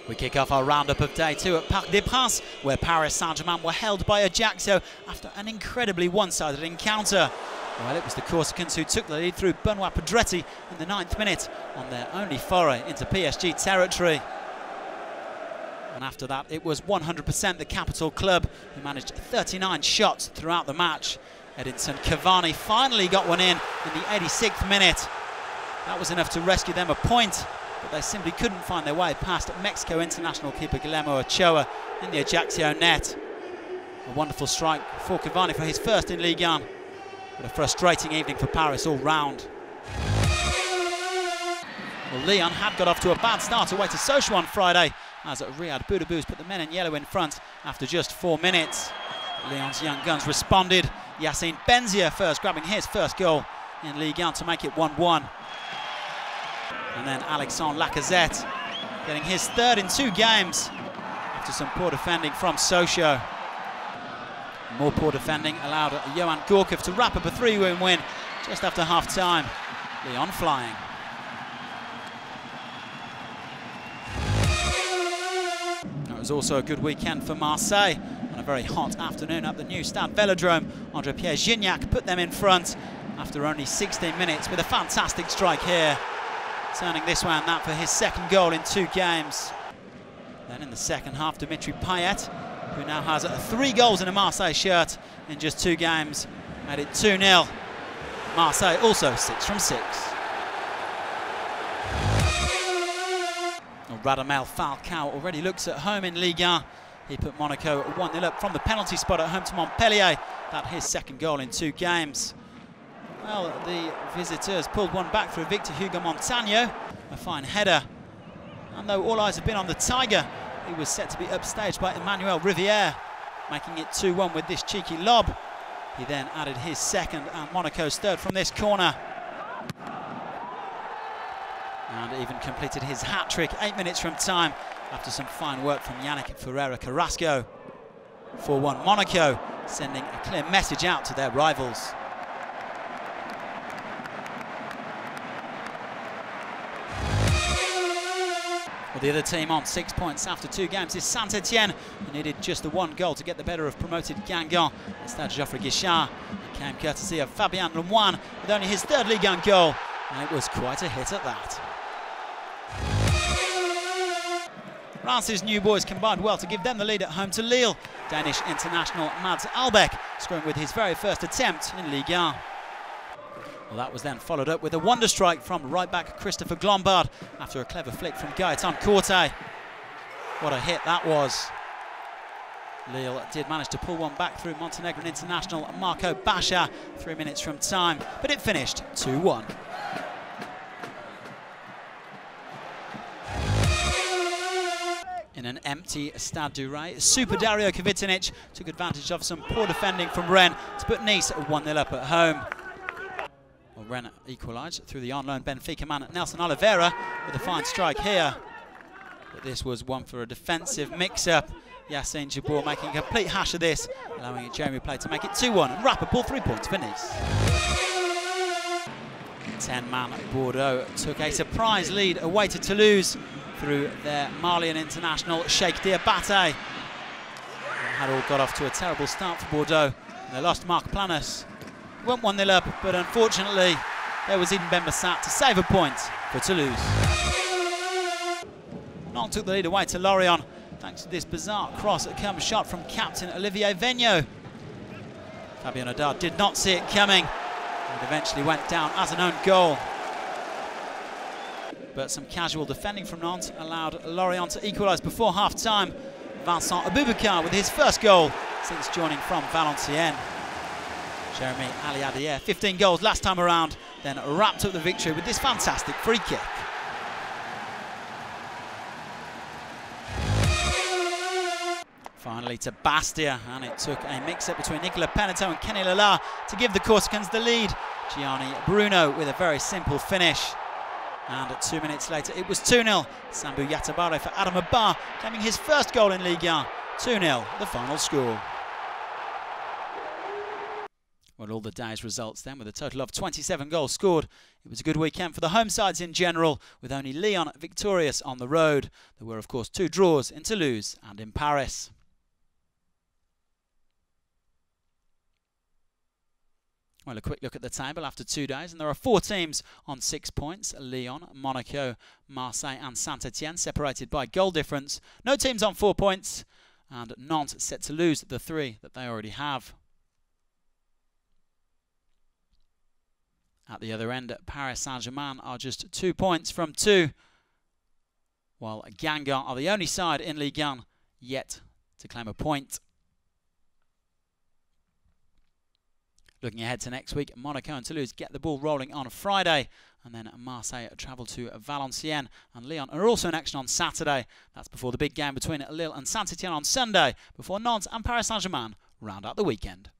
We kick off our roundup of day 2 at Parc des Princes, where Paris Saint-Germain were held by Ajaccio after an incredibly one-sided encounter. Well, it was the Corsicans who took the lead through Benoit Pedretti in the 9th minute on their only foray into PSG territory. And after that, it was 100% the capital club who managed 39 shots throughout the match. Edinson Cavani finally got one in the 86th minute. That was enough to rescue them a point, but they simply couldn't find their way past Mexico international keeper Guillermo Ochoa in the Ajaccio net. A wonderful strike for Cavani for his first in Ligue 1, but a frustrating evening for Paris all round. Well, Lyon had got off to a bad start away to Sochaux on Friday, as Ryad BOUDEBOUZ put the men in yellow in front after just 4 minutes. Lyon's young guns responded. Yassine BENZIA first, grabbing his first goal in Ligue 1 to make it 1-1. And then Alexandre LACAZETTE getting his third in 2 games after some poor defending from Sochaux. More poor defending allowed Johan Gorkov to wrap up a 3-1 win just after half-time. Lyon flying. It was also a good weekend for Marseille. On a very hot afternoon at the new Stade Velodrome, André-Pierre put them in front after only 16 minutes with a fantastic strike here, turning this one and that for his second goal in 2 games. Then in the second half, Dimitri Payet, who now has 3 goals in a Marseille shirt in just 2 games, made it 2-0. Marseille also 6 from 6. Radamel Falcao already looks at home in Ligue 1. He put Monaco 1-0 up from the penalty spot at home to Montpellier. That's his second goal in 2 games. Well, the visitors pulled one back through Victor Hugo Montagno, a fine header. And though all eyes have been on the Tiger, he was set to be upstaged by Emmanuel Rivière, making it 2-1 with this cheeky lob. He then added his second and Monaco's third from this corner. And even completed his hat-trick 8 minutes from time after some fine work from Yannick Ferreira Carrasco. 4-1 Monaco, sending a clear message out to their rivals. Well, the other team on 6 points after 2 games is Saint-Etienne, who needed just the 1 goal to get the better of promoted Guingamp. Stade Geoffrey Guichard. It came courtesy of Fabien Lemoine with only his 3rd Ligue 1 goal, and it was quite a hit at that. Reims' new boys combined well to give them the lead at home to Lille. Danish international Mads Albeck scoring with his very first attempt in Ligue 1. Well, that was then followed up with a wonder strike from right-back Christopher Glombard after a clever flick from Gaëtan Corté. What a hit that was. Lille did manage to pull one back through Montenegrin international Marco Basha 3 minutes from time, but it finished 2-1. In an empty Stade du Rennais, Super Dario Kvitinic took advantage of some poor defending from Rennes to put Nice 1-0 up at home. Well, Rennes equalised through the on-loan Benfica man Nelson Oliveira with a fine strike here. But this was one for a defensive mix-up. Yassine Jabour making a complete hash of this, allowing Jeremy Play to make it 2-1 and wrap up all 3 points for Nice. 10-man Bordeaux took a surprise lead away to Toulouse through their Malian international Cheikh Diabaté. They had all got off to a terrible start for Bordeaux, and they lost Marc Planas. Went 1-0 up, but unfortunately there was Eden Ben Bassat to save a point for Toulouse. Nantes took the lead away to Lorient thanks to this bizarre cross that comes shot from captain Olivier Vigneault. Fabien Haddad did not see it coming and eventually went down as an own goal. But some casual defending from Nantes allowed Lorient to equalise before half-time. Vincent Aboubakar with his first goal since joining from Valenciennes. Jeremy Aliadier, 15 goals last time around, then wrapped up the victory with this fantastic free kick. Finally to Bastia, and it took a mix-up between Nicolas Penateau and Kenny Lala to give the Corsicans the lead. Gianni Bruno with a very simple finish. And 2 minutes later, it was 2-0. Sambu Yatabare for Adam Abbar, claiming his first goal in Ligue 1. 2-0, the final score. Well, all the day's results then, with a total of 27 goals scored It was a good weekend for the home sides in general, with only Lyon victorious on the road. There were, of course, 2 draws in Toulouse and in Paris. Well, a quick look at the table after 2 days, and there are 4 teams on 6 points. Lyon, Monaco, Marseille and Saint-Etienne separated by goal difference. No teams on 4 points, and Nantes set to lose the 3 that they already have. At the other end, Paris Saint-Germain are just 2 points from 2, while Guingamp are the only side in Ligue yet to claim a point. Looking ahead to next week, Monaco and Toulouse get the ball rolling on Friday, and then Marseille travel to Valenciennes, and Lyon are also in action on Saturday. That's before the big game between Lille and Saint-Etienne on Sunday, before Nantes and Paris Saint-Germain round out the weekend.